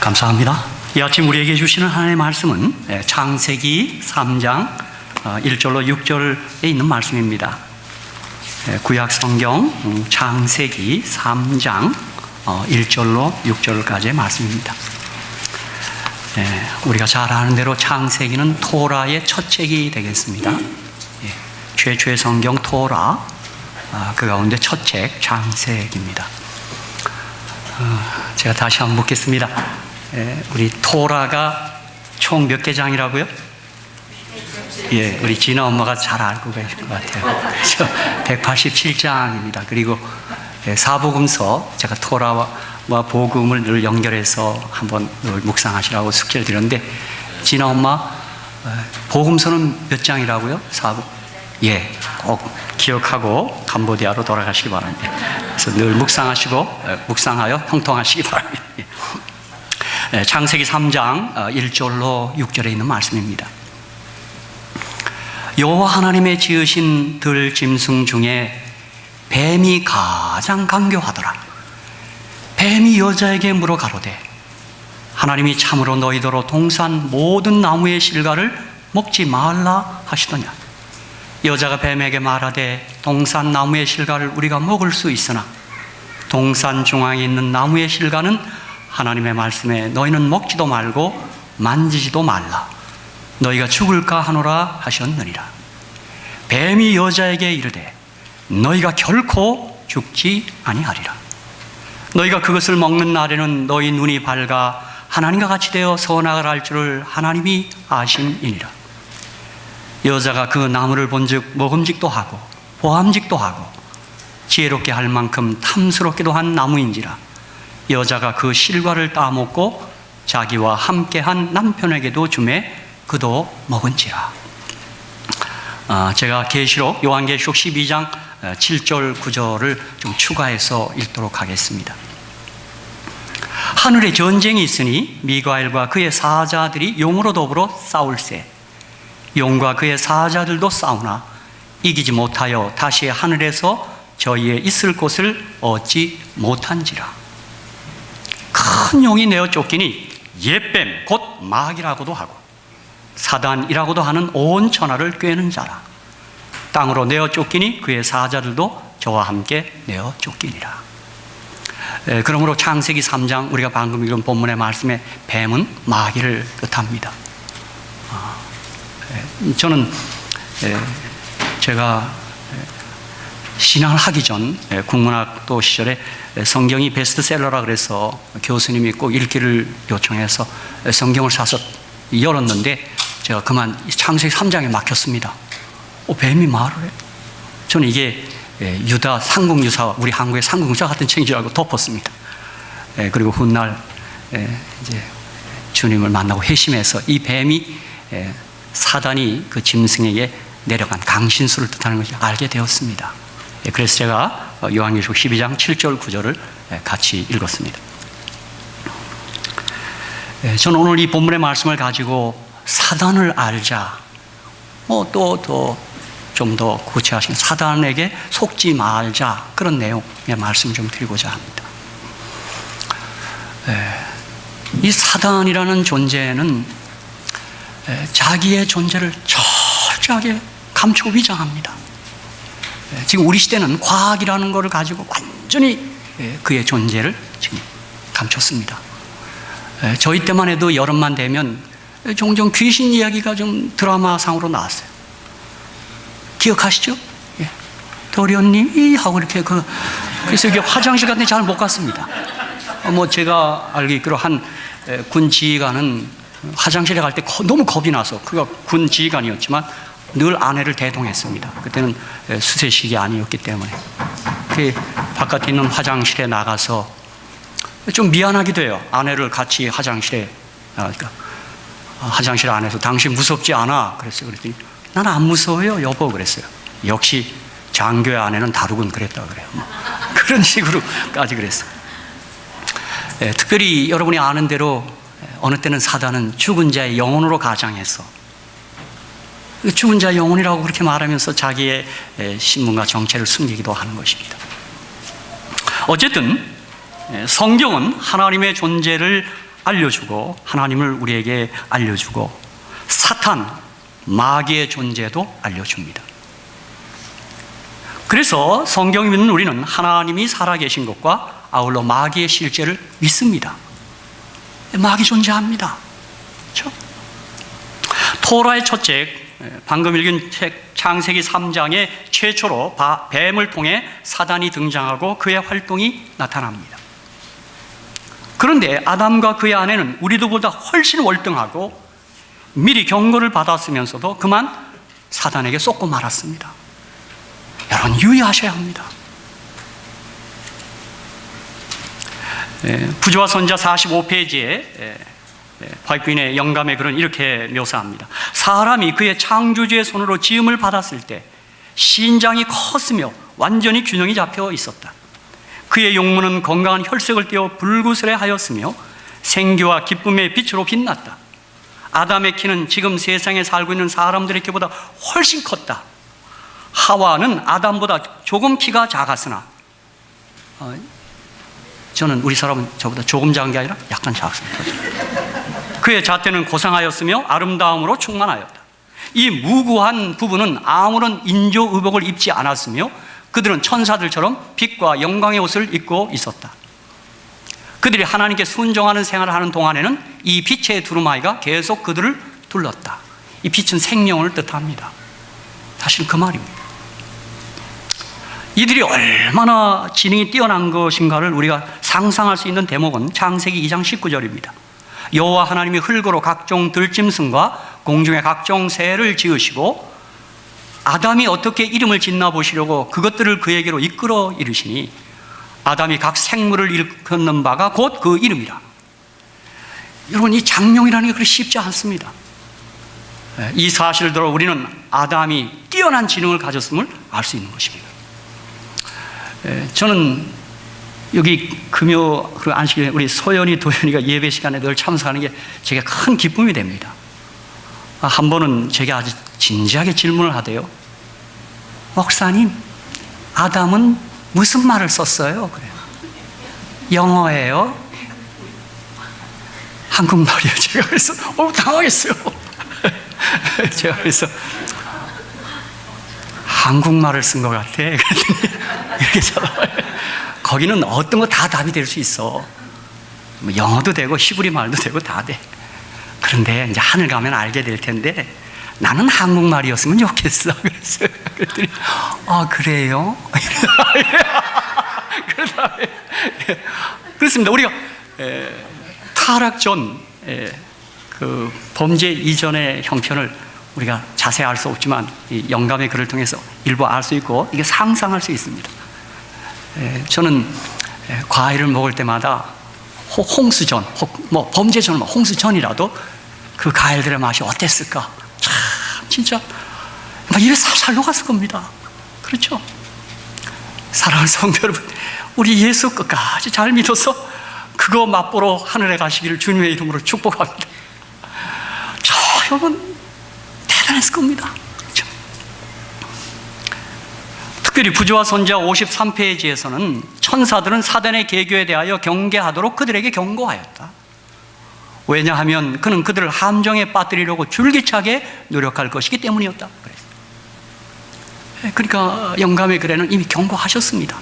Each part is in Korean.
감사합니다. 이 아침 우리에게 주시는 하나님의 말씀은 창세기 3장 1절로 6절에 있는 말씀입니다. 구약 성경 창세기 3장 1절로 6절까지의 말씀입니다. 우리가 잘 아는 대로 창세기는 토라의 첫 책이 되겠습니다. 최초의 성경 토라, 그 가운데 첫 책 창세기입니다. 제가 다시 한번 묻겠습니다. 우리 토라가 총 몇 개 장이라고요? 예, 우리 진아 엄마가 잘 알고 계실 것 같아요. 187장입니다. 그리고 사복음서, 제가 토라와 복음을 늘 연결해서 한번 늘 묵상하시라고 숙제를 드렸는데, 진아 엄마, 복음서는 몇 장이라고요? 예, 꼭 기억하고 캄보디아로 돌아가시기 바랍니다. 그래서 늘 묵상하여 형통하시기 바랍니다. 창세기 3장 1절로 6절에 있는 말씀입니다. 여호와 하나님의 지으신 들 짐승 중에 뱀이 가장 간교하더라. 뱀이 여자에게 물어 가로되, 하나님이 참으로 너희더러 동산 모든 나무의 실과를 먹지 말라 하시더냐. 여자가 뱀에게 말하되, 동산 나무의 실과를 우리가 먹을 수 있으나 동산 중앙에 있는 나무의 실과는 하나님의 말씀에 너희는 먹지도 말고 만지지도 말라, 너희가 죽을까 하노라 하셨느니라. 뱀이 여자에게 이르되, 너희가 결코 죽지 아니하리라. 너희가 그것을 먹는 날에는 너희 눈이 밝아 하나님과 같이 되어 선악을 알 줄을 하나님이 아심이니라. 여자가 그 나무를 본즉 먹음직도 하고 보암직도 하고 지혜롭게 할 만큼 탐스럽기도 한 나무인지라. 여자가 그 실과를 따먹고 자기와 함께한 남편에게도 주매 그도 먹은지라. 제가 요한계시록 12장 7절 9절을 좀 추가해서 읽도록 하겠습니다. 하늘에 전쟁이 있으니 미가엘과 그의 사자들이 용으로 더불어 싸울세. 용과 그의 사자들도 싸우나 이기지 못하여 다시 하늘에서 저희의 있을 곳을 얻지 못한지라. 큰 용이 내어 쫓기니 옛뱀 곧 마귀라고도 하고 사단이라고도 하는 온 천하를 꿰는 자라. 땅으로 내어 쫓기니 그의 사자들도 저와 함께 내어 쫓기니라. 그러므로 창세기 3장 우리가 방금 읽은 본문의 말씀에 뱀은 마귀를 뜻합니다. 저는 제가 신앙을 하기 전 국문학도 시절에 성경이 베스트셀러라 그래서 교수님이 꼭 읽기를 요청해서 성경을 사서 열었는데, 제가 그만 창세기 3장에 막혔습니다. 뱀이 말을 해? 저는 이게 유다 삼국유사, 우리 한국의 삼국유사 같은 책인 줄 알고 덮었습니다. 그리고 훗날 이제 주님을 만나고 회심해서 이 뱀이 사단이 그 짐승에게 내려간 강신수를 뜻하는 것을 알게 되었습니다. 그래서 제가 요한계시록 12장 7절 9절을 같이 읽었습니다. 저는 오늘 이 본문의 말씀을 가지고 사단을 알자, 좀 더 구체하신 사단에게 속지 말자, 그런 내용의 말씀을 좀 드리고자 합니다. 이 사단이라는 존재는 자기의 존재를 철저하게 감추고 위장합니다. 지금 우리 시대는 과학이라는 것을 가지고 완전히 그의 존재를 지금 감췄습니다. 저희 때만 해도 여름만 되면 종종 귀신 이야기가 좀 드라마상으로 나왔어요. 기억하시죠? 도련님이 하고 이렇게 그래서 이게 화장실 같은 데 잘 못 갔습니다. 제가 알기로 한 군 지휘관은 화장실에 갈 때 너무 겁이 나서, 그가 군 지휘관이었지만 늘 아내를 대동했습니다. 그때는 수세식이 아니었기 때문에. 그 바깥에 있는 화장실에 나가서 좀 미안하기도 해요. 아내를 같이 화장실 안에서 당신 무섭지 않아? 그랬어요. 그랬더니 나는 안 무서워요, 여보. 그랬어요. 역시 장교의 아내는 다루곤 그랬다 그래요. 그런 식으로까지 그랬어요. 특별히 여러분이 아는 대로 어느 때는 사단은 죽은 자의 영혼으로 가장해서 죽은 자의 영혼이라고 그렇게 말하면서 자기의 신분과 정체를 숨기기도 하는 것입니다. 어쨌든 성경은 하나님의 존재를 알려주고 하나님을 우리에게 알려주고 사탄, 마귀의 존재도 알려줍니다. 그래서 성경을 믿는 우리는 하나님이 살아계신 것과 아울러 마귀의 실제를 믿습니다. 마귀 존재합니다. 그렇죠? 토라의 첫 책, 방금 읽은 책 창세기 3장에 최초로 뱀을 통해 사단이 등장하고 그의 활동이 나타납니다. 그런데 아담과 그의 아내는 우리들보다 훨씬 월등하고 미리 경고를 받았으면서도 그만 사단에게 쏟고 말았습니다. 여러분 유의하셔야 합니다. 부조와 선자 45페이지에 화이트인의 영감의 글은 이렇게 묘사합니다. 사람이 그의 창조주의 손으로 지음을 받았을 때 신장이 컸으며 완전히 균형이 잡혀 있었다. 그의 용모는 건강한 혈색을 띠어 불구스레 하였으며 생기와 기쁨의 빛으로 빛났다. 아담의 키는 지금 세상에 살고 있는 사람들의 키보다 훨씬 컸다. 하와는 아담보다 조금 키가 작았으나 저는 우리 사람은 저보다 조금 작은 게 아니라 약간 작습니다. 그의 자태는 고상하였으며 아름다움으로 충만하였다. 이 무구한 부부는 아무런 인조의복을 입지 않았으며 그들은 천사들처럼 빛과 영광의 옷을 입고 있었다. 그들이 하나님께 순종하는 생활을 하는 동안에는 이 빛의 두루마기가 계속 그들을 둘렀다. 이 빛은 생명을 뜻합니다. 사실 그 말입니다. 이들이 얼마나 지능이 뛰어난 것인가를 우리가 상상할 수 있는 대목은 창세기 2장 19절입니다. 여호와 하나님이 흙으로 각종 들짐승과 공중의 각종 새를 지으시고 아담이 어떻게 이름을 짓나 보시려고 그것들을 그에게로 이끌어 이르시니 아담이 각 생물을 일컫는 바가 곧 그 이름이라. 여러분 이 장명이라는 게 그렇게 쉽지 않습니다. 이 사실을 들어 우리는 아담이 뛰어난 지능을 가졌음을 알 수 있는 것입니다. 저는 여기 금요 안식일에 우리 소연이 도연이가 예배 시간에 늘 참석하는 게 제게 큰 기쁨이 됩니다. 한 번은 제게 아주 진지하게 질문을 하대요. 목사님, 아담은 무슨 말을 썼어요? 그래요. 영어예요? 한국말이요. 제가 그래서 당황했어요. 제가 그래서 한국말을 쓴 것 같아. 이렇게 찾아봐요. 거기는 어떤 거 다 답이 될 수 있어. 영어도 되고 히브리 말도 되고 다 돼. 그런데 이제 하늘 가면 알게 될 텐데 나는 한국말이었으면 좋겠어. 그랬어요. 그랬더니 그래요? 그렇습니다. 우리가 타락 전 그 범죄 이전의 형편을 우리가 자세히 알 수 없지만 이 영감의 글을 통해서 일부 알 수 있고 이게 상상할 수 있습니다. 저는 과일을 먹을 때마다 홍수전, 뭐 범죄 전, 홍수전이라도 그 과일들의 맛이 어땠을까? 참 진짜 막 입에 살살 녹았을 겁니다. 그렇죠? 사랑하는 성도 여러분, 우리 예수 끝까지 잘 믿어서 그거 맛보러 하늘에 가시기를 주님의 이름으로 축복합니다. 저 여러분 대단했을 겁니다. 그렇죠? 특별히 부조와 선지자 53페이지에서는 천사들은 사단의 계교에 대하여 경계하도록 그들에게 경고하였다. 왜냐하면 그는 그들을 함정에 빠뜨리려고 줄기차게 노력할 것이기 때문이었다. 그러니까 영감의 글에는 이미 경고하셨습니다.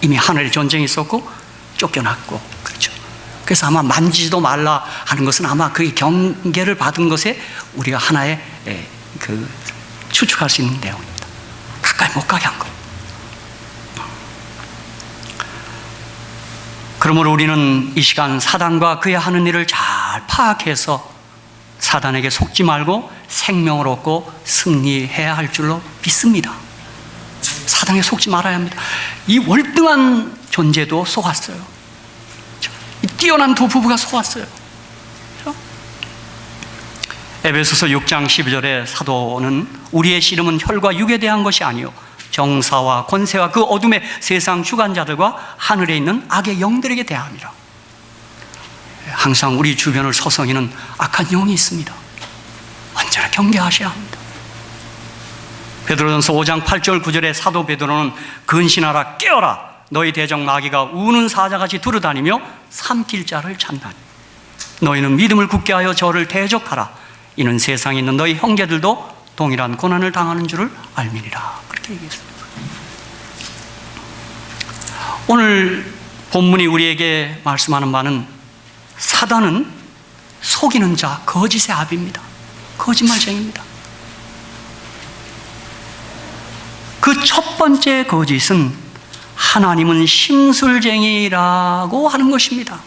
이미 하늘에 전쟁이 있었고 쫓겨났고, 그렇죠. 그래서 아마 만지지도 말라 하는 것은 아마 그 경계를 받은 것에 우리가 하나의 그 추측할 수 있는 내용입니다. 가까이 못 가게 한 것. 그러므로 우리는 이 시간 사단과 그의 하는 일을 잘 파악해서 사단에게 속지 말고 생명을 얻고 승리해야 할 줄로 믿습니다. 사단에게 속지 말아야 합니다. 이 월등한 존재도 속았어요. 이 뛰어난 두 부부가 속았어요. 에베소서 6장 12절에 사도는 우리의 씨름은 혈과 육에 대한 것이 아니요 정사와 권세와 그 어둠의 세상 주관자들과 하늘에 있는 악의 영들에게 대함이라. 항상 우리 주변을 서성이는 악한 영이 있습니다. 언제나 경계하셔야 합니다. 베드로전서 5장 8절 9절에 사도 베드로는 근신하라 깨어라 너희 대적 마귀가 우는 사자같이 두루다니며 삼킬 자를 찾나니. 너희는 믿음을 굳게 하여 저를 대적하라. 이는 세상에 있는 너희 형제들도 동일한 고난을 당하는 줄을 알미니라. 그렇게 얘기했습니다. 오늘 본문이 우리에게 말씀하는 바는 사단은 속이는 자, 거짓의 아비입니다. 거짓말쟁이입니다. 그 첫 번째 거짓은 하나님은 심술쟁이라고 하는 것입니다.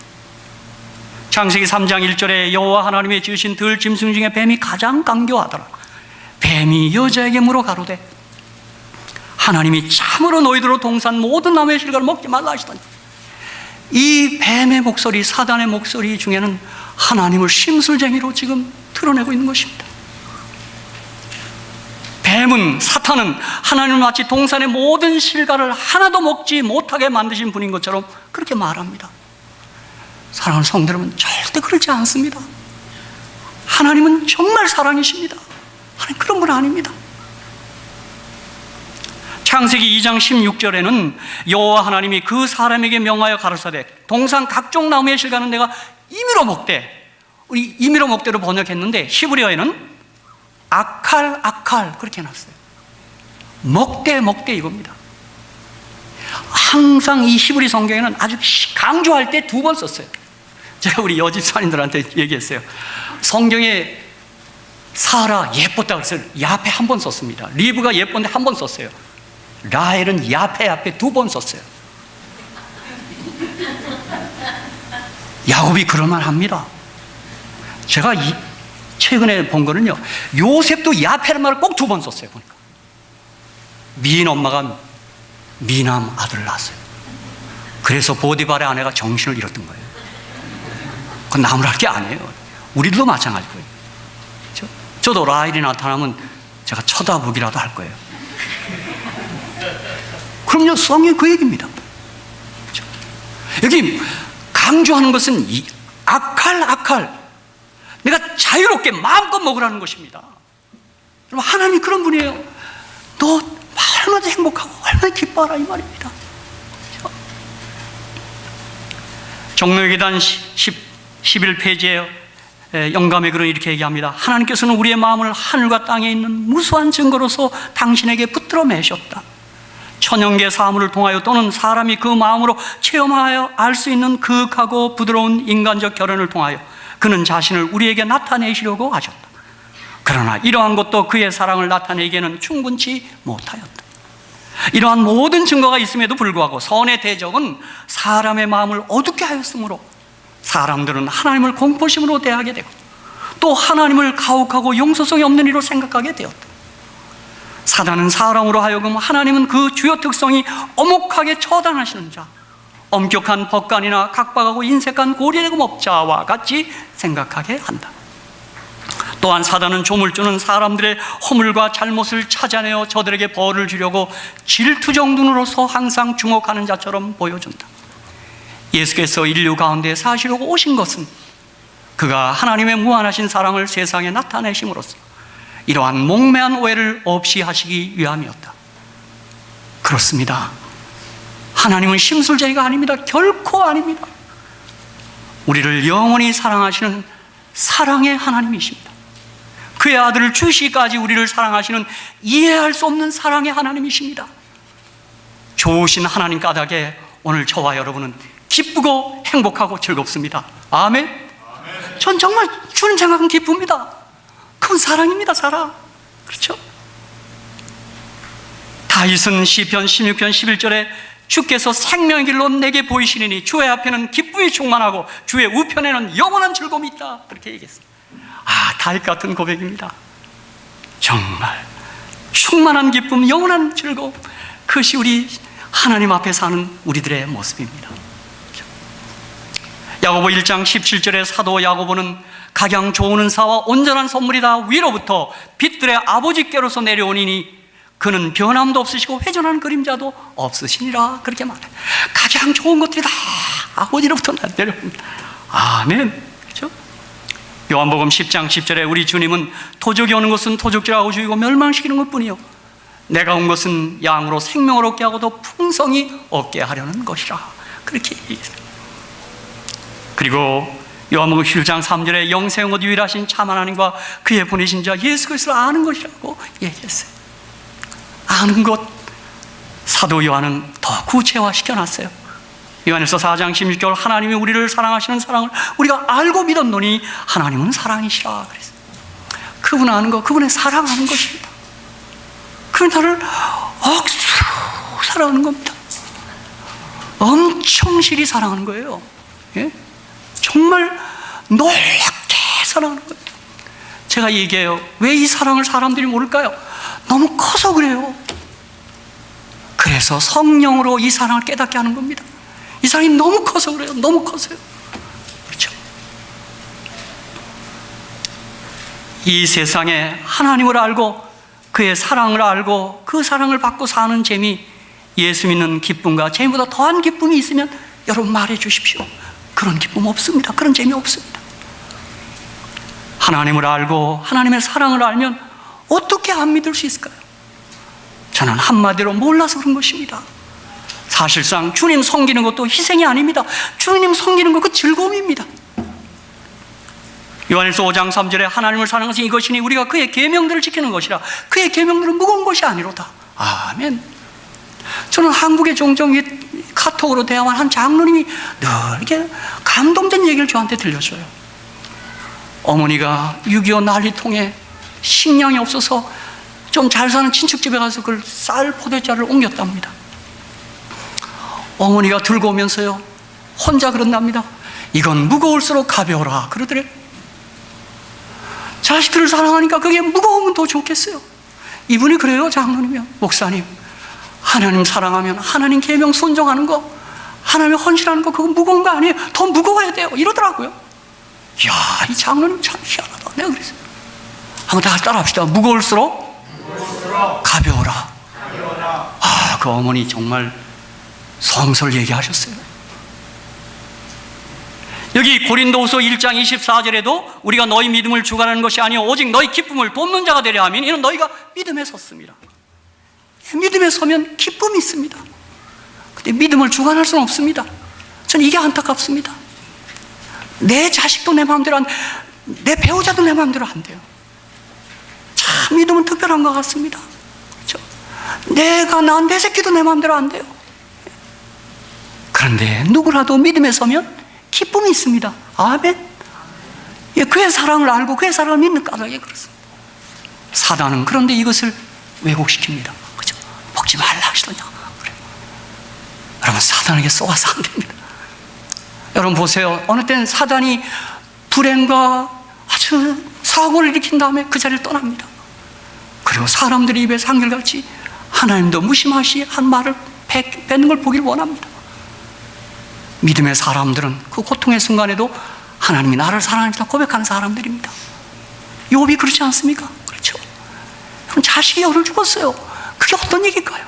창세기 3장 1절에 여호와 하나님의 지으신 들 짐승 중에 뱀이 가장 강교하더라. 뱀이 여자에게 물어 가로되 하나님이 참으로 너희들로 동산 모든 나무의 실과를 먹지 말라 하시더니, 이 뱀의 목소리, 사단의 목소리 중에는 하나님을 심술쟁이로 지금 드러내고 있는 것입니다. 뱀은, 사탄은 하나님을 마치 동산의 모든 실과를 하나도 먹지 못하게 만드신 분인 것처럼 그렇게 말합니다. 사랑하는 성도 여러분, 절대 그렇지 않습니다. 하나님은 정말 사랑이십니다. 하나님 그런 분 아닙니다. 창세기 2장 16절에는 여호와 하나님이 그 사람에게 명하여 가라사대 동산 각종 나무의 실과는 내가 임의로 먹되, 우리 임의로 먹대로 번역했는데 히브리어에는 아칼 그렇게 해놨어요. 먹되 이겁니다. 항상 이 히브리 성경에는 아주 강조할 때 2번 썼어요. 제가 우리 여집사님들한테 얘기했어요. 성경에 사라 예뻤다 그래서 야페 1번 썼습니다. 리브가 예쁜데 1번 썼어요. 라헬은 야페 2번 썼어요. 야곱이 그럴만합니다. 제가 최근에 본 거는요, 요셉도 야페라는 말을 꼭 2번 썼어요. 보니까 미인 엄마가 미남 아들을 낳았어요. 그래서 보디발의 아내가 정신을 잃었던 거예요. 그건 나무랄 게 아니에요. 우리도 마찬가지고요. 저도 라헬이 나타나면 제가 쳐다보기라도 할 거예요. 그럼요, 성경이 그 얘기입니다. 그렇죠? 여기 강조하는 것은 이 아칼, 내가 자유롭게 마음껏 먹으라는 것입니다. 여러분, 하나님이 그런 분이에요. 너 얼마나 행복하고 얼마나 기뻐하라, 이 말입니다. 정로기단 11페이지에 영감의 글은 이렇게 얘기합니다. 하나님께서는 우리의 마음을 하늘과 땅에 있는 무수한 증거로서 당신에게 붙들어 매셨다. 천연계 사물을 통하여 또는 사람이 그 마음으로 체험하여 알 수 있는 그윽하고 부드러운 인간적 결연을 통하여 그는 자신을 우리에게 나타내시려고 하셨다. 그러나 이러한 것도 그의 사랑을 나타내기에는 충분치 못하였다. 이러한 모든 증거가 있음에도 불구하고 선의 대적은 사람의 마음을 어둡게 하였으므로 사람들은 하나님을 공포심으로 대하게 되고 또 하나님을 가혹하고 용서성이 없는 이로 생각하게 되었다. 사단은 사람으로 하여금 하나님은 그 주요 특성이 엄혹하게 처단하시는 자, 엄격한 법관이나 각박하고 인색한 고리대금업자와 같이 생각하게 한다. 또한 사단은 조물주는 사람들의 허물과 잘못을 찾아내어 저들에게 벌을 주려고 질투적 눈으로서 항상 주목하는 자처럼 보여준다. 예수께서 인류 가운데 사시려고 오신 것은 그가 하나님의 무한하신 사랑을 세상에 나타내심으로써 이러한 몽매한 오해를 없이 하시기 위함이었다. 그렇습니다. 하나님은 심술쟁이가 아닙니다. 결코 아닙니다. 우리를 영원히 사랑하시는 사랑의 하나님이십니다. 그의 아들을 주시기까지 우리를 사랑하시는 이해할 수 없는 사랑의 하나님이십니다. 좋으신 하나님 까닭에 오늘 저와 여러분은 기쁘고 행복하고 즐겁습니다. 아멘. 전 정말 주님 생각은 기쁩니다. 그건 사랑입니다. 사랑. 그렇죠? 다윗은 시편 16편 11절에 주께서 생명의 길로 내게 보이시리니 주의 앞에는 기쁨이 충만하고 주의 우편에는 영원한 즐거움이 있다. 그렇게 얘기했어요. 다윗 같은 고백입니다. 정말 충만한 기쁨, 영원한 즐거움, 그것이 우리 하나님 앞에 사는 우리들의 모습입니다. 야고보 1장 17절에 사도 야고보는 각양 좋은 은사와 온전한 선물이 다 위로부터 빛들의 아버지께로서 내려오니니 그는 변함도 없으시고 회전하는 그림자도 없으시니라. 그렇게 말해요. 가장 좋은 것들이 다 아버지로부터 내려옵니다. 아멘. 그렇죠? 요한복음 10장 10절에 우리 주님은 도적이 오는 것은 도적질하고 죽이고 멸망시키는 것뿐이요 내가 온 것은 양으로 생명을 얻게 하고 더 풍성히 얻게 하려는 것이라. 그렇게 얘기했어요. 그리고 요한복음 11장 3절에 영생하고 유일하신 참 하나님과 그의 보내신 자 예수 그리스도를 아는 것이라고 얘기했어요. 아는 것, 사도 요한은 더 구체화시켜놨어요. 요한에서 4장 16절 하나님이 우리를 사랑하시는 사랑을 우리가 알고 믿었노니 하나님은 사랑이시라 그랬어요. 그분 아는 것, 그분의 사랑하는 것입니다. 그분 나를 억수로 사랑하는 겁니다. 엄청 실히 사랑하는 거예요. 예? 정말 놀랍게 사랑하는 거예요. 제가 얘기해요. 왜 이 사랑을 사람들이 모를까요? 너무 커서 그래요. 그래서 성령으로 이 사랑을 깨닫게 하는 겁니다. 이 사랑이 너무 커서 그래요. 너무 커서요. 그렇죠? 이 세상에 하나님을 알고 그의 사랑을 알고 그 사랑을 받고 사는 재미, 예수 믿는 기쁨과 재미보다 더한 기쁨이 있으면 여러분 말해 주십시오. 그런 기쁨 없습니다. 그런 재미 없습니다. 하나님을 알고 하나님의 사랑을 알면 어떻게 안 믿을 수 있을까요? 저는 한마디로 몰라서 그런 것입니다. 사실상 주님 섬기는 것도 희생이 아닙니다. 주님 섬기는 것 그 즐거움입니다. 요한일서 5장 3절에 하나님을 사랑하는 것은 이것이니 우리가 그의 계명들을 지키는 것이라. 그의 계명들은 무거운 것이 아니로다. 아멘. 저는 한국에 종종 카톡으로 대화한 한 장로님이 늘 이렇게 감동된 얘기를 저한테 들려줘요. 어머니가 6.25 난리통에 식량이 없어서 좀 잘 사는 친척집에 가서 그 쌀 포대자를 옮겼답니다. 어머니가 들고 오면서요 혼자 그런답니다. 이건 무거울수록 가벼워라 그러더래요. 자식들을 사랑하니까 그게 무거우면 더 좋겠어요. 이분이 그래요. 장로님이요. 목사님, 하나님 사랑하면 하나님 계명 순종하는 거, 하나님 헌신하는 거 그거 무거운 거 아니에요. 더 무거워야 돼요. 이러더라고요. 이야, 이 장로님 참 희한하다. 내가 그랬어요. 한번 다 따라 합시다. 무거울수록 가벼워라. 아, 그 어머니 정말 성서를 얘기하셨어요. 여기 고린도후서 1장 24절에도 우리가 너희 믿음을 주관하는 것이 아니요 오직 너희 기쁨을 돕는 자가 되려 하면 이는 너희가 믿음에 섰습니다. 믿음에 서면 기쁨이 있습니다. 근데 믿음을 주관할 수는 없습니다. 저는 이게 안타깝습니다. 내 자식도 내 마음대로 내 배우자도 내 마음대로 안 돼요. 참 믿음은 특별한 것 같습니다. 그렇죠? 내가 낳은 내 새끼도 내 마음대로 안 돼요. 그런데 누구라도 믿음에 서면 기쁨이 있습니다. 아멘. 예, 그의 사랑을 알고 그의 사랑을 믿는 까닭에 그렇습니다. 사단은 그런데 이것을 왜곡시킵니다. 그죠? 먹지 말라 하시더냐. 그래요. 여러분, 사단에게 쏘아서 안 됩니다. 여러분 보세요. 어느 때는 사단이 불행과 아주 사고를 일으킨 다음에 그 자리를 떠납니다. 그리고 사람들이 입에서 한결같이 하나님도 무심하시 한 말을 뱉는 걸 보기를 원합니다. 믿음의 사람들은 그 고통의 순간에도 하나님이 나를 사랑한다 고백하는 사람들입니다. 욥이 그렇지 않습니까? 그렇죠. 자식이 열을 죽었어요. 그게 어떤 얘기일까요?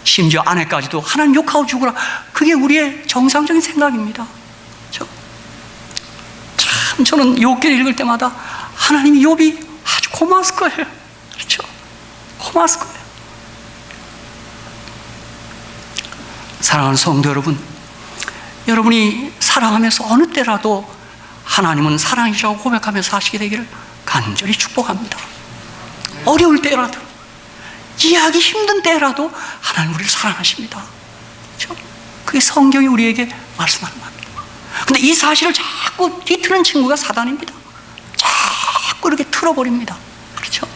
심지어 아내까지도 하나님 욕하고 죽으라. 그게 우리의 정상적인 생각입니다. 그렇죠? 참 저는 욥기를 읽을 때마다 하나님이 욥이 아주 고마웠을 거예요. 그렇죠? 고마웠을 거예요. 사랑하는 성도 여러분, 여러분이 사랑하면서 어느 때라도 하나님은 사랑이라고 고백하면서 사시게 되기를 간절히 축복합니다. 어려울 때라도, 이해하기 힘든 때라도 하나님 우리를 사랑하십니다. 그렇죠? 그게 성경이 우리에게 말씀하는 겁니다. 근데 이 사실을 자꾸 뒤트는 친구가 사단입니다. 자꾸 이렇게 틀어버립니다. 그렇죠?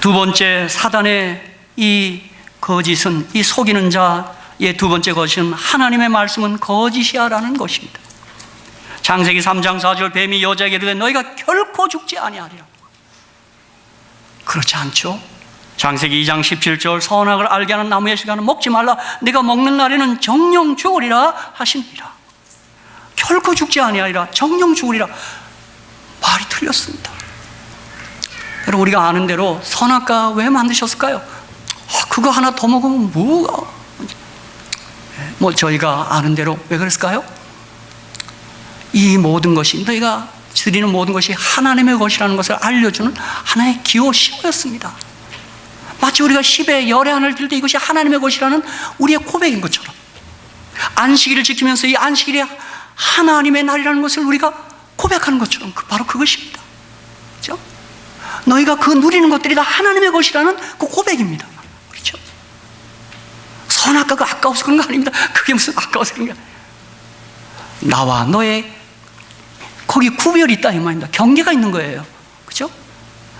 두 번째, 사단의 이 거짓은, 이 속이는 자의 두 번째 것은 하나님의 말씀은 거짓이야라는 것입니다. 창세기 3장 4절 뱀이 여자에게 이르되 너희가 결코 죽지 아니하리라. 그렇지 않죠? 창세기 2장 17절 선악을 알게 하는 나무의 실과는 먹지 말라. 네가 먹는 날에는 정령 죽으리라 하십니다. 결코 죽지 아니하리라. 정령 죽으리라. 말이 틀렸습니다. 여러분, 우리가 아는 대로 선악과 왜 만드셨을까요? 그거 하나 더 먹으면 뭐가? 저희가 아는 대로 왜 그랬을까요? 이 모든 것이, 너희가 드리는 모든 것이 하나님의 것이라는 것을 알려주는 하나의 기호 신호였습니다. 마치 우리가 10의 열의 들 때 이것이 하나님의 것이라는 우리의 고백인 것처럼, 안식일을 지키면서 이 안식일이 하나님의 날이라는 것을 우리가 고백하는 것처럼 바로 그것입니다. 그렇죠? 너희가 그 누리는 것들이 다 하나님의 것이라는 그 고백입니다. 그렇죠? 선악과가 아까워서 그런 거 아닙니다. 그게 무슨 아까워서 그런 게 아니에요. 나와 너의 거기 구별이 있다 이 말입니다. 경계가 있는 거예요. 그렇죠?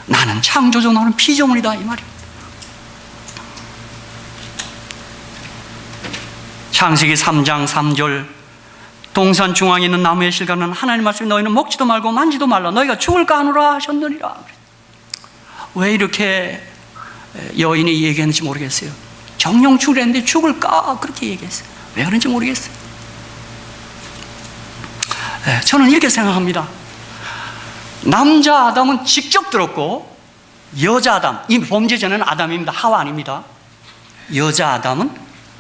나는 창조주, 너는 피조물이다 이 말입니다. 창세기 3장 3절 동산 중앙에 있는 나무의 실과는 하나님 말씀이 너희는 먹지도 말고 만지도 말라 너희가 죽을까 하노라 하셨느니라. 왜 이렇게 여인이 얘기했는지 모르겠어요. 정령 죽으랬는데 죽을까 그렇게 얘기했어요. 왜 그런지 모르겠어요. 저는 이렇게 생각합니다. 남자 아담은 직접 들었고 여자 아담, 이 범죄 전에는 아담입니다. 하와 아닙니다. 여자 아담은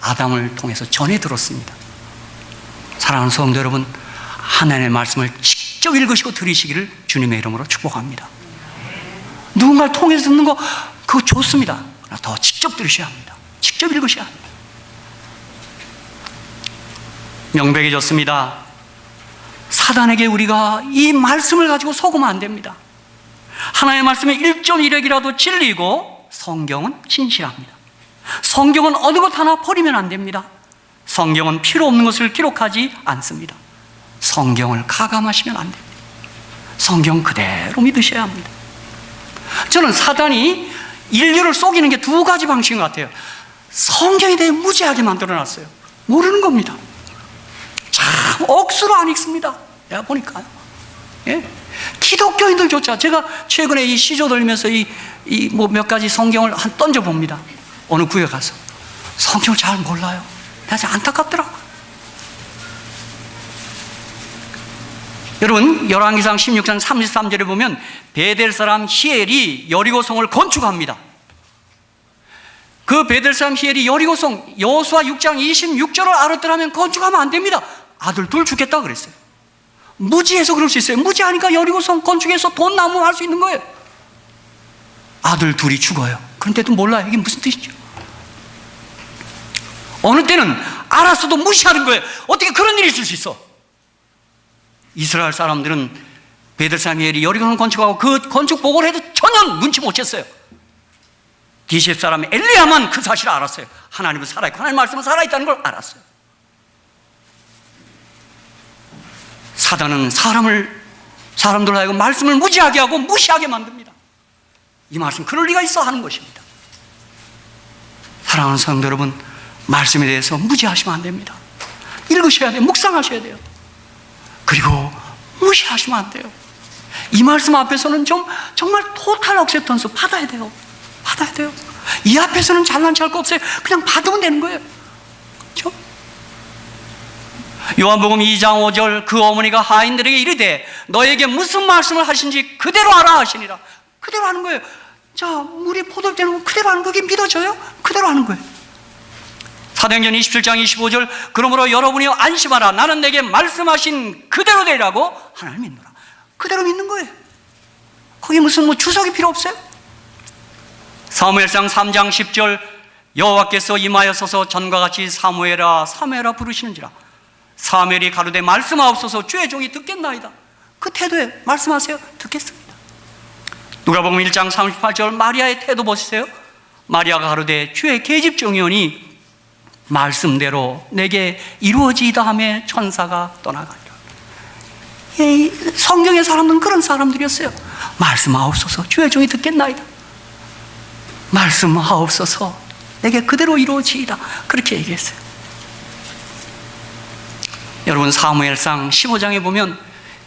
아담을 통해서 전해 들었습니다. 사랑하는 성도 여러분, 하나님의 말씀을 직접 읽으시고 들으시기를 주님의 이름으로 축복합니다. 누군가를 통해서 듣는 거 그거 좋습니다. 그러나 더 직접 들으셔야 합니다. 직접 읽으셔야 합니다. 명백해졌습니다. 사단에게 우리가 이 말씀을 가지고 속으면 안 됩니다. 하나님의 말씀의 1.1핵이라도 진리고 성경은 진실합니다. 성경은 어느 것 하나 버리면 안 됩니다. 성경은 필요 없는 것을 기록하지 않습니다. 성경을 가감하시면 안 됩니다. 성경 그대로 믿으셔야 합니다. 저는 사단이 인류를 속이는 게 두 가지 방식인 것 같아요. 성경에 대해 무지하게 만들어놨어요. 모르는 겁니다. 참 억수로 안 읽습니다. 내가 보니까요. 예? 기독교인들조차 제가 최근에 이 시조 돌리면서 뭐 몇 가지 성경을 한 던져 봅니다. 어느 구에 가서 성경을 잘 몰라요. 내가 안타깝더라고요. 여러분 열왕기상 16장 33절에 보면 베델 사람 히엘이 여리고성을 건축합니다. 그 베델 사람 히엘이 여리고성 여호수아 6장 26절을 알았더라면 건축하면 안 됩니다. 아들 둘 죽겠다 그랬어요. 무지해서 그럴 수 있어요. 무지하니까 여리고성 건축해서 돈 남으면 할 수 있는 거예요. 아들 둘이 죽어요. 그런데도 몰라요. 이게 무슨 뜻이죠? 어느 때는 알았어도 무시하는 거예요. 어떻게 그런 일이 있을 수 있어? 이스라엘 사람들은 베델 사람 히엘이 여리고성 건축하고 그 건축 보고를 해도 전혀 눈치 못 챘어요. 디셉 사람 엘리야만 그 사실을 알았어요. 하나님은 살아있고 하나님 말씀은 살아있다는 걸 알았어요. 사단은 사람들 하여금 말씀을 무지하게 하고 무시하게 만듭니다. 이 말씀 그럴 리가 있어 하는 것입니다. 사랑하는 성도 여러분, 말씀에 대해서 무지하시면 안 됩니다. 읽으셔야 돼요. 묵상하셔야 돼요. 그리고 무시하시면 안 돼요. 이 말씀 앞에서는 정말 토탈 억셉턴스 받아야 돼요. 받아야 돼요. 이 앞에서는 잘난 체 할 거 없어요. 그냥 받으면 되는 거예요. 그렇죠? 요한복음 2장 5절 그 어머니가 하인들에게 이르되 너에게 무슨 말씀을 하신지 그대로 알아 하시니라. 그대로 하는 거예요. 자, 물이 포도되는 거 그대로 하는 거 그게 믿어져요? 그대로 하는 거예요. 사도행전 27장 25절 그러므로 여러분이 안심하라 나는 내게 말씀하신 그대로 되라고 하나님 믿노라. 그대로 믿는 거예요. 거기 무슨 주석이 필요 없어요. 사무엘상 3장 10절 여호와께서 임하여서서 전과 같이 사무엘아 사무엘아 부르시는지라. 사무엘이 가로되 말씀하옵소서 주의 종이 듣겠나이다. 그 태도에 말씀하세요. 듣겠습니다. 누가복음 1장 38절 마리아의 태도 보세요. 마리아가 가로되 주의 계집종이오니 말씀대로 내게 이루어지이다 하며 천사가 떠나가니라. 성경의 사람들은 그런 사람들이었어요. 말씀하옵소서 주의 종이 듣겠나이다. 말씀하옵소서 내게 그대로 이루어지이다. 그렇게 얘기했어요. 여러분 사무엘상 15장에 보면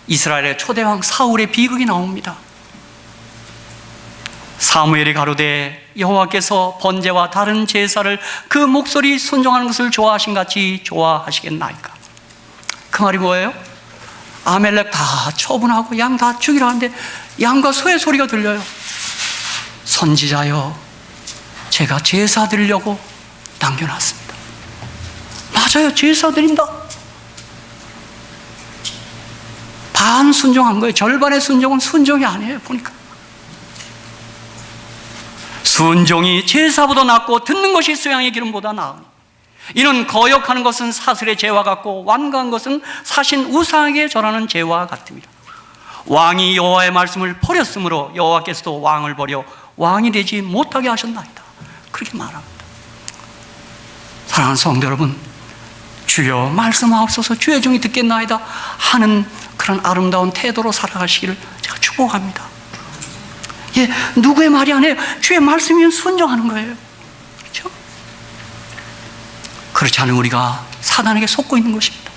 이스라엘의 초대왕 사울의 비극이 나옵니다. 사무엘이 가로되 여호와께서 번제와 다른 제사를 그 목소리 순종하는 것을 좋아하신 같이 좋아하시겠나이까. 그 말이 뭐예요? 아멜렉 다 처분하고 양 다 죽이라 하는데 양과 소의 소리가 들려요. 선지자여 제가 제사 드리려고 남겨놨습니다. 맞아요. 제사 드린다. 반 순종한 거예요. 절반의 순종은 순종이 아니에요. 보니까 순종이 제사보다 낫고 듣는 것이 수양의 기름보다 나으니 이는 거역하는 것은 사슬의 죄와 같고 완고한 것은 사신 우상에게 절하는 죄와 같습니다. 왕이 여호와의 말씀을 버렸으므로 여호와께서도 왕을 버려 왕이 되지 못하게 하셨나이다. 그렇게 말합니다. 사랑하는 성도 여러분, 주여 말씀하옵소서, 주의 종이 듣겠나이다 하는 그런 아름다운 태도로 살아가시기를 제가 축복합니다. 예, 누구의 말이 아니에요. 주의 말씀이면 순종하는 거예요. 그렇죠? 그렇지 않은 우리가 사단에게 속고 있는 것입니다.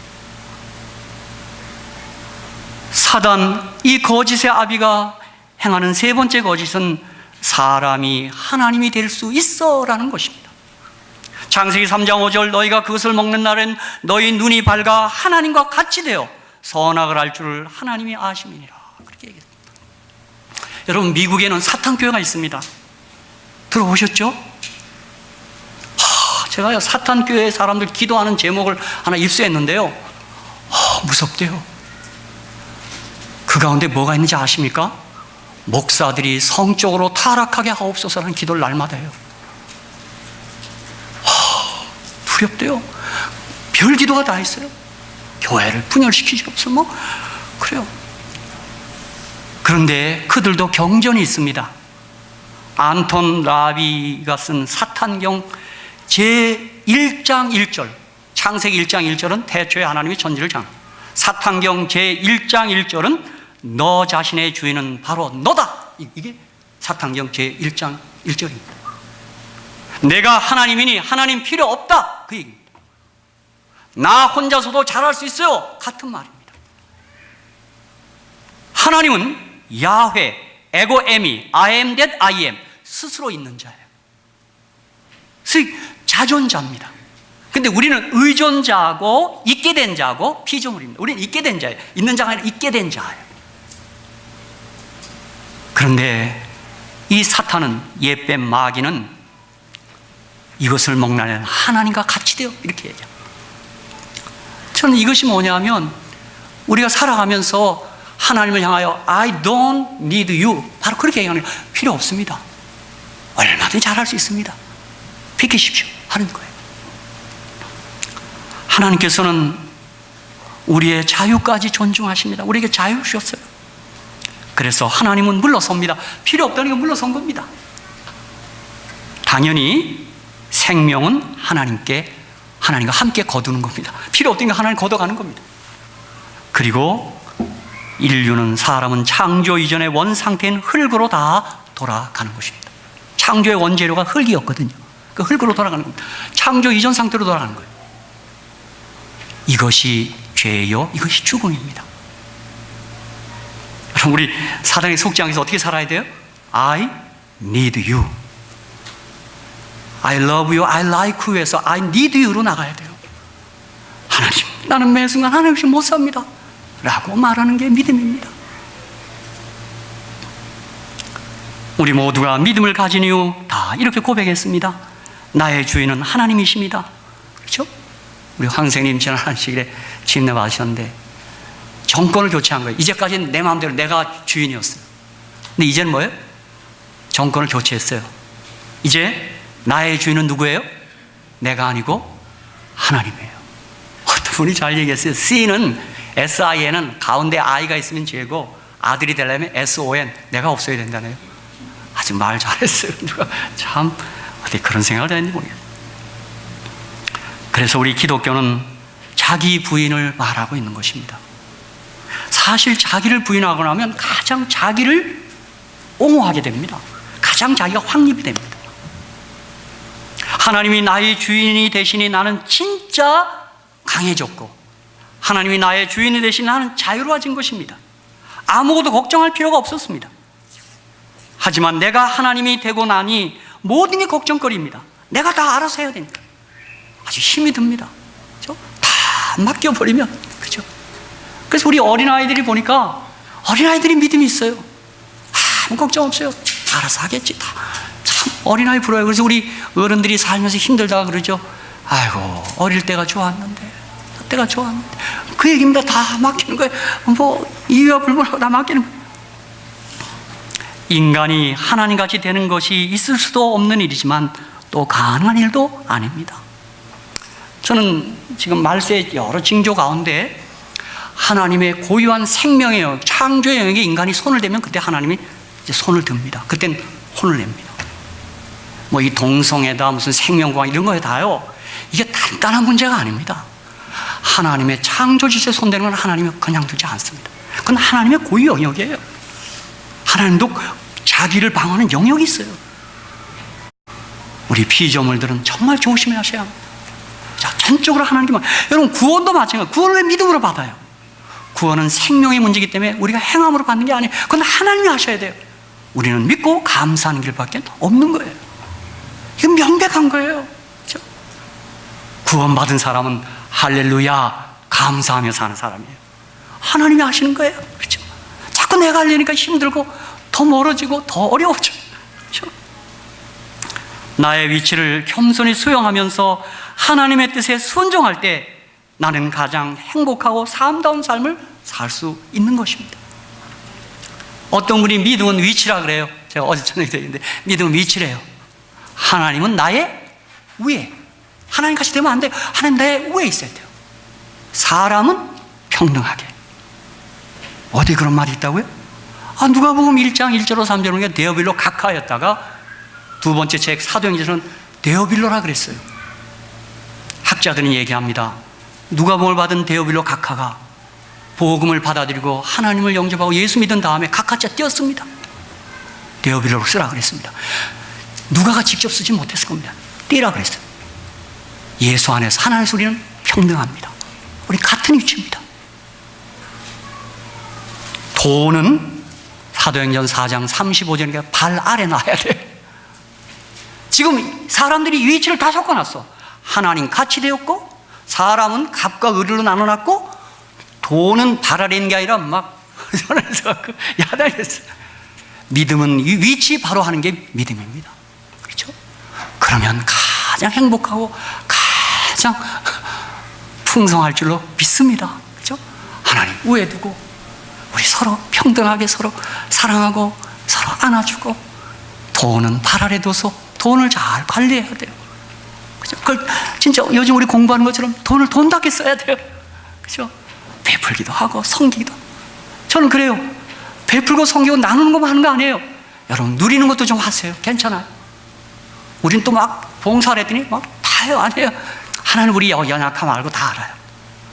사단, 이 거짓의 아비가 행하는 세 번째 거짓은 사람이 하나님이 될 수 있어 라는 것입니다. 창세기 3장 5절, 너희가 그것을 먹는 날엔 너희 눈이 밝아 하나님과 같이 되어 선악을 알 줄을 하나님이 아심이니라. 그렇게 얘기했습니다. 여러분, 미국에는 사탄교회가 있습니다. 들어보셨죠? 제가요, 사탄교회 사람들 기도하는 제목을 하나 입수했는데요, 무섭대요. 그 가운데 뭐가 있는지 아십니까? 목사들이 성적으로 타락하게 하옵소서라는 기도를 날마다 해요. 두렵대요. 별 기도가 다 있어요. 교회를 분열시키시옵소서, 뭐 그래요. 그런데 그들도 경전이 있습니다. 안톤 라비가 쓴 사탄경 제1장 1절, 창세기 1장 1절은 태초에 하나님이 천지를 창조했다. 사탄경 제1장 1절은 너 자신의 주인은 바로 너다. 이게 사탄경 제1장 1절입니다. 내가 하나님이니 하나님 필요 없다, 그 얘기입니다. 나 혼자서도 잘할 수 있어요, 같은 말입니다. 하나님은 야훼, 에고 에미, I am that I am, 스스로 있는 자예요. 즉 자존자입니다. 근데 우리는 의존자고 있게 된 자고 피조물입니다. 우리는 있게 된 자예요. 있는 자가 아니라 있게 된 자예요. 그런데 이 사탄은, 옛뱀 마귀는 이것을 먹나는 하나님과 같이 되어, 이렇게 얘기해요. 저는 이것이 뭐냐면, 우리가 살아가면서 하나님을 향하여 I don't need you, 바로 그렇게 얘기하는 거예요. 필요 없습니다. 얼마든지 잘할 수 있습니다. 비키십시오 하는 거예요. 하나님께서는 우리의 자유까지 존중하십니다. 우리에게 자유 주셨어요. 그래서 하나님은 물러섭니다. 필요 없다는 건 물러선 겁니다. 당연히 생명은 하나님과 함께 거두는 겁니다. 필요 없다는 건 하나님 걷어가는 겁니다. 그리고 인류는, 사람은 창조 이전의 원 상태인 흙으로 다 돌아가는 것입니다. 창조의 원재료가 흙이었거든요. 그 흙으로 돌아가는 겁니다. 창조 이전 상태로 돌아가는 거예요. 이것이 죄요, 이것이 죽음입니다. 우리 사단의 속지 않게 어떻게 살아야 돼요? I need you, I love you, I like you에서 I need you로 나가야 돼요. 하나님, 나는 매 순간 하나님 없이 못 삽니다 라고 말하는 게 믿음입니다. 우리 모두가 믿음을 가진 이유 다 이렇게 고백했습니다. 나의 주인은 하나님이십니다. 그렇죠? 우리 황 선생님 지난 한식일에 집내 받으셨는데 정권을 교체한 거예요. 이제까지는 내 마음대로 내가 주인이었어요. 근데 이제는 뭐예요? 정권을 교체했어요. 이제 나의 주인은 누구예요? 내가 아니고 하나님이에요. 어떤 분이 잘 얘기했어요. C는 SIN은 가운데 I가 있으면 죄고, 아들이 되려면 SON, 내가 없어야 된다네요. 아주 말 잘했어요. 누가 참 어떻게 그런 생각을 했는지 모르겠어요. 그래서 우리 기독교는 자기 부인을 말하고 있는 것입니다. 사실 자기를 부인하고 나면 가장 자기를 옹호하게 됩니다. 가장 자기가 확립이 됩니다. 하나님이 나의 주인이 되시니 나는 진짜 강해졌고, 하나님이 나의 주인이 되시니 나는 자유로워진 것입니다. 아무것도 걱정할 필요가 없었습니다. 하지만 내가 하나님이 되고 나니 모든 게 걱정거리입니다. 내가 다 알아서 해야 되니까 아주 힘이 듭니다. 그렇죠? 다 맡겨버리면, 그렇죠? 그래서 우리 어린아이들이 보니까 어린아이들이 믿음이 있어요. 아무 걱정 없어요. 알아서 하겠지. 다. 참 어린아이 부러워요. 그래서 우리 어른들이 살면서 힘들다가 그러죠. 아이고, 어릴 때가 좋았는데, 때가 좋았는데. 그 얘기입니다. 다 맡기는 거예요. 뭐 이유와 불문하고 다 맡기는 거예요. 인간이 하나님같이 되는 것이 있을 수도 없는 일이지만 또 가능한 일도 아닙니다. 저는 지금 말세의 여러 징조 가운데 하나님의 고유한 생명의 영역, 창조의 영역에 인간이 손을 대면 그때 하나님이 이제 손을 듭니다. 그땐 혼을 냅니다. 뭐 이 동성애다 무슨 생명과학 이런 거에 다요, 이게 간단한 문제가 아닙니다. 하나님의 창조 질서에 손대는 건 하나님이 그냥 두지 않습니다. 그건 하나님의 고유 영역이에요. 하나님도 자기를 방어하는 영역이 있어요. 우리 피조물들은 정말 조심해야 하셔야 합니다. 자, 전적으로 하나님께만. 여러분, 구원도 마찬가지예요. 구원을 왜 믿음으로 받아요? 구원은 생명의 문제이기 때문에 우리가 행함으로 받는 게 아니에요. 그건 하나님이 하셔야 돼요. 우리는 믿고 감사하는 길밖에 없는 거예요. 이건 명백한 거예요. 그렇죠? 구원받은 사람은 할렐루야 감사하며 사는 사람이에요. 하나님이 하시는 거예요. 그렇죠? 자꾸 내가 하려니까 힘들고 더 멀어지고 더 어려워져. 그렇죠? 나의 위치를 겸손히 수용하면서 하나님의 뜻에 순종할 때 나는 가장 행복하고 삶다운 삶을 살 수 있는 것입니다. 어떤 분이 믿음은 위치라 그래요. 제가 어제 저녁에 얘기했는데 믿음은 위치래요. 하나님은 나의 위에, 하나님 같이 되면 안 돼요. 하나님 나의 위에 있어야 돼요. 사람은 평등하게. 어디 그런 말이 있다고요? 누가복음 1장 1절로 3절은 데어빌로 각하였다가 두 번째 책 사도행전은 데어빌로라 그랬어요. 학자들은 얘기합니다. 누가복음을 받은 데어빌로 각하가 복음을 받아들이고 하나님을 영접하고 예수 믿은 다음에 각하자 띄었습니다. 데어빌로로 쓰라 그랬습니다. 누가가 직접 쓰지 못했을 겁니다. 띄라 그랬어요. 예수 안에서 하나님의 우리는 평등합니다. 우리 같은 위치입니다. 돈은 사도행전 4장 35절이니까 발 아래 놔야 돼. 지금 사람들이 위치를 다 섞어놨어. 하나님 같이 되었고, 사람은 갑과 을로 나눠놨고, 돈은 발 아래 있는 게 아니라 막 손에서 야단했어. 믿음은 이 위치 바로 하는 게 믿음입니다. 그렇죠? 그러면 가장 행복하고 가장 풍성할 줄로 믿습니다. 그렇죠? 하나님 위에 두고 우리 서로 평등하게 서로 사랑하고 서로 안아주고, 돈은 발 아래 둬서 돈을 잘 관리해야 돼요. 그죠? 그걸 진짜 요즘 우리 공부하는 것처럼 돈을 돈답게 써야 돼요. 그죠? 베풀기도 하고 섬기기도. 저는 그래요. 베풀고 섬기고 나누는 것만 하는 거 아니에요. 여러분 누리는 것도 좀 하세요. 괜찮아요. 우린 또 막 봉사를 했더니 막 다요. 아니에요. 하나님 우리 연약함 알고 다 알아요.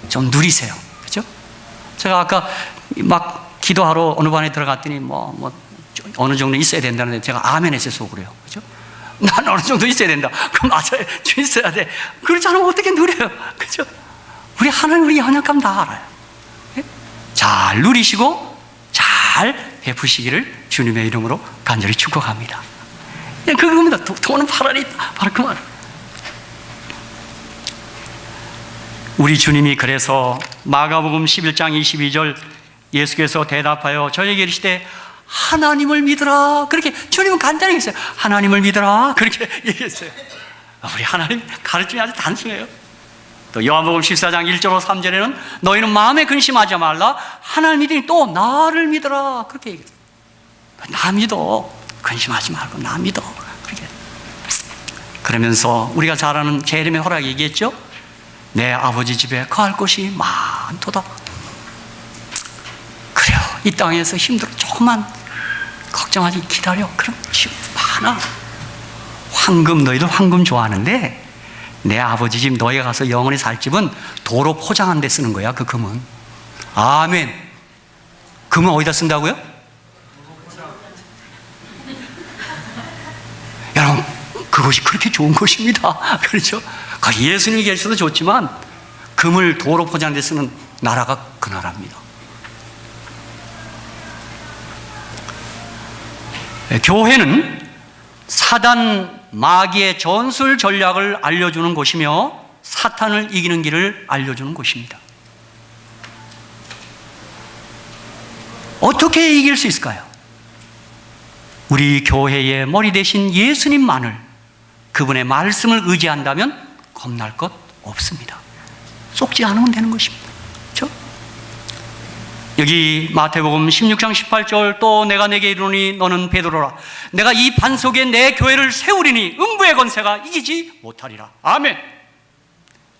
좀 누리세요. 그죠? 제가 아까 막 기도하러 어느 반에 들어갔더니 어느 정도 있어야 된다는데 제가 아멘 했어요. 속으로요. 그죠? 난 어느 정도 있어야 된다. 그럼 맞아요. 좀 있어야 돼. 그렇지 않으면 어떻게 누려요? 그죠? 우리 하나님 우리 연약함 다 알아요. 네? 잘 누리시고 잘 베푸시기를 주님의 이름으로 간절히 축복합니다. 그겁니다. 돈은 팔아리 있다. 바로 그 말. 우리 주님이 그래서 마가복음 11장 22절 예수께서 대답하여 저에게 이르시되 하나님을 믿으라. 그렇게 주님은 간단히 했어요. 하나님을 믿으라. 그렇게 얘기했어요. 우리 하나님 가르침이 아주 단순해요. 또 요한복음 14장 1절로 3절에는 너희는 마음에 근심하지 말라. 하나님을 믿으니 또 나를 믿으라. 그렇게 얘기했어요. 나 믿어. 근심하지 말고 나 믿어. 그렇게. 그러면서 우리가 잘 아는 재림의 허락 얘기했죠. 내 아버지 집에 거할 곳이 많도다. 그래요. 이 땅에서 힘들어. 조금만 걱정하지 기다려. 그럼 집 많아. 황금, 너희도 황금 좋아하는데 내 아버지 집 너희가 가서 영원히 살 집은 도로 포장한 데 쓰는 거야. 그 금은. 아멘. 금은 어디다 쓴다고요? 여러분 그것이 그렇게 좋은 것입니다. 그렇죠? 예수님이 계셔도 좋지만 금을 도로 포장한 데 쓰는 나라가 그 나라입니다. 교회는 사단 마귀의 전술 전략을 알려주는 곳이며 사탄을 이기는 길을 알려주는 곳입니다. 어떻게 이길 수 있을까요? 우리 교회의 머리 대신 예수님만을, 그분의 말씀을 의지한다면 겁날 것 없습니다. 속지 않으면 되는 것입니다. 그렇죠? 여기 마태복음 16장 18절 또 내가 내게 이르노니 너는 베드로라. 내가 이 반석에 내 교회를 세우리니 음부의 권세가 이기지 못하리라. 아멘.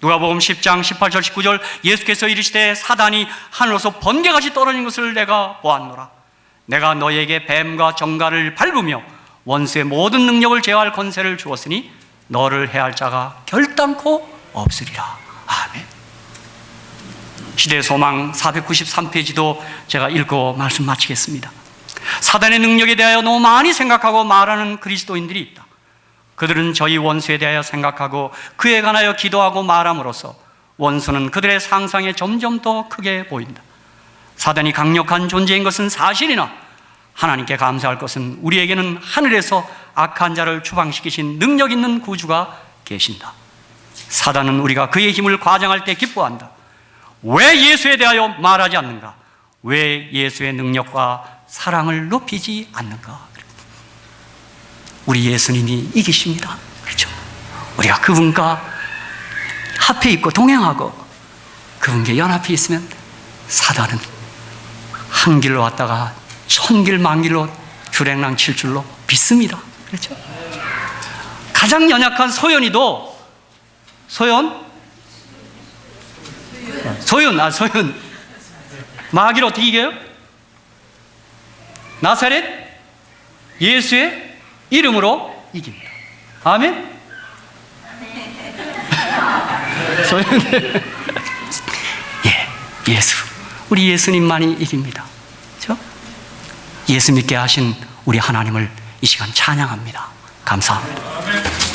누가복음 10장 18절 19절 예수께서 이르시되 사단이 하늘로서 번개같이 떨어진 것을 내가 보았노라. 내가 너에게 뱀과 정갈을 밟으며 원수의 모든 능력을 제어할 권세를 주었으니 너를 해할 자가 결단코 없으리라. 아멘. 시대의 소망 493페이지도 제가 읽고 말씀 마치겠습니다. 사단의 능력에 대하여 너무 많이 생각하고 말하는 그리스도인들이 있다. 그들은 저희 원수에 대하여 생각하고 그에 관하여 기도하고 말함으로써 원수는 그들의 상상에 점점 더 크게 보인다. 사단이 강력한 존재인 것은 사실이나 하나님께 감사할 것은 우리에게는 하늘에서 악한 자를 추방시키신 능력 있는 구주가 계신다. 사단은 우리가 그의 힘을 과장할 때 기뻐한다. 왜 예수에 대하여 말하지 않는가? 왜 예수의 능력과 사랑을 높이지 않는가? 우리 예수님이 이기십니다. 그렇죠? 우리가 그분과 합해 있고 동행하고 그분께 연합해 있으면 사단은 한 길로 왔다가 천길 만길로 주랭랑 칠 줄로 믿습니다. 그렇죠? 가장 연약한 소연이도 소연 마귀를 어떻게 이겨요? 나사렛 예수의 이름으로 이깁니다. 아멘? 소연 예수 우리 예수님만이 이깁니다. 그렇죠? 예수 믿게 하신 우리 하나님을 이 시간 찬양합니다. 감사합니다.